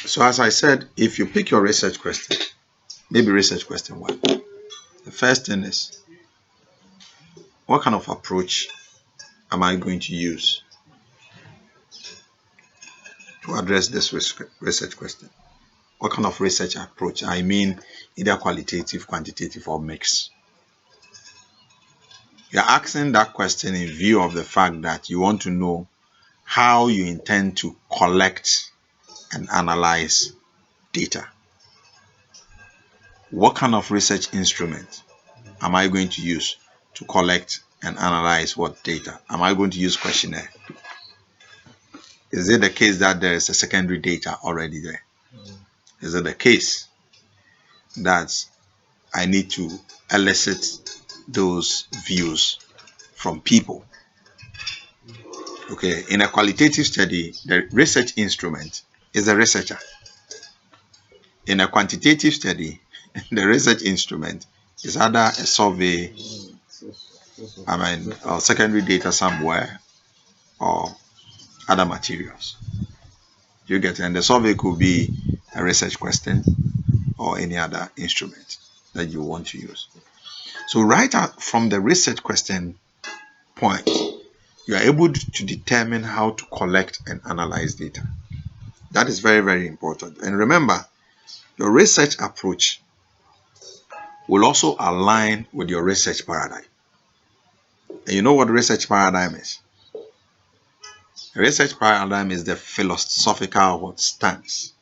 So as I said, if you pick your research question, maybe research question 1, the first thing is, what kind of approach am I going to use to address this research question? What kind of research approach? I mean, either qualitative, quantitative, or mixed. You're asking that question in view of the fact that you want to know how you intend to collect and analyze data. What kind of research instrument am I going to use to collect and analyze what data? Am I going to use questionnaire? Is it the case that there is a secondary data already there? Is it the case that I need to elicit those views from people? Okay, in a qualitative study, the research instrument is a researcher. In a quantitative study, the research instrument is either a survey, or secondary data somewhere, or other materials. You get it? And the survey could be a research question or any other instrument that you want to use. So right out from the research question point, you are able to determine how to collect and analyze data. That is very, very important. And remember, your research approach will also align with your research paradigm. And you know what research paradigm is? A research paradigm is the philosophical stance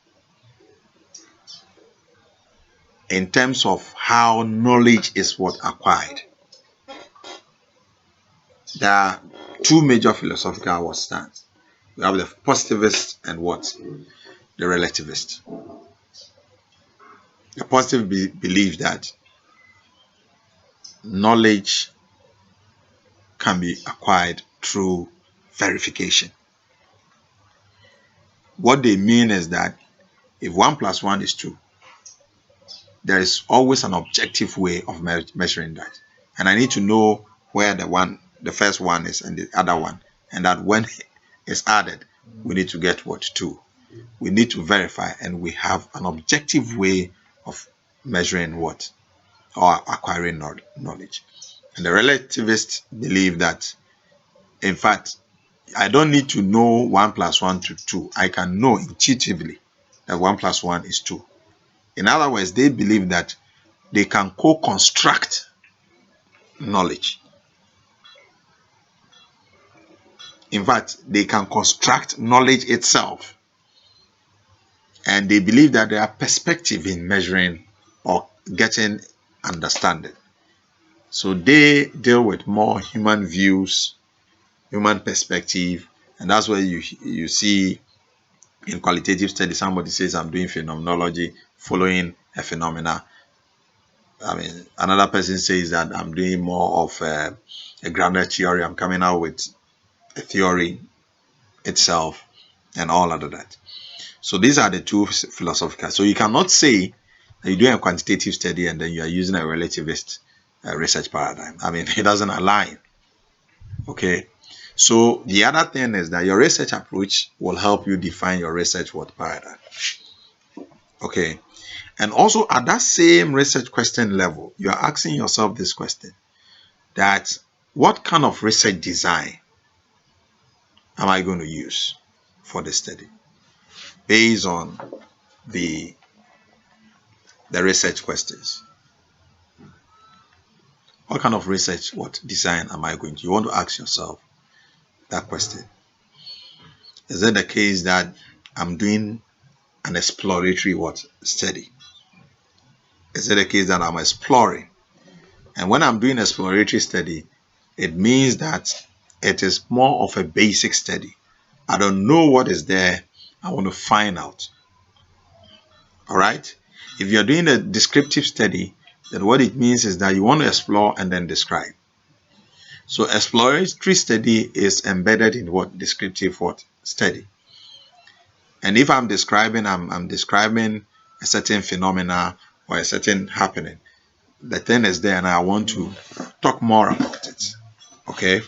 in terms of how knowledge is acquired. There are two major philosophical stances. We have the positivist and the relativist. The positive believe that knowledge can be acquired through verification. What they mean is that if 1 + 1 is 2, there is always an objective way of measuring that. And I need to know where the first one is and the other one. And that when it's added, we need to get 2. We need to verify, and we have an objective way of measuring or acquiring knowledge. And the relativists believe that, in fact, I don't need to know 1 + 1 to 2. I can know intuitively that 1 + 1 is 2. In other words, they believe that they can co-construct knowledge. In fact, they can construct knowledge itself. And they believe that there are perspectives in measuring or getting understanding. So they deal with more human views, human perspective, and that's where you see in qualitative study somebody says, I'm doing phenomenology, following a phenomena. Another person says that I'm doing more of a grounded theory. I'm coming out with a theory itself and all of that. So these are the two philosophical. So you cannot say that you're doing a quantitative study and then you are using a relativist research paradigm. It doesn't align. Okay. So the other thing is that your research approach will help you define your research paradigm. Okay. And also at that same research question level, you are asking yourself this question, that what kind of research design am I going to use for the study based on the research questions? What kind of research, design am I going to? You want to ask yourself that question. Is it the case that I'm doing an exploratory study? Is it the case that I'm exploring? And when I'm doing exploratory study, it means that it is more of a basic study. I don't know what is there. I want to find out. All right. If you're doing a descriptive study, then what it means is that you want to explore and then describe. So exploratory study is embedded in descriptive study. And if I'm describing, I'm describing a certain phenomena or a certain happening. The thing is there and I want to talk more about it. Okay.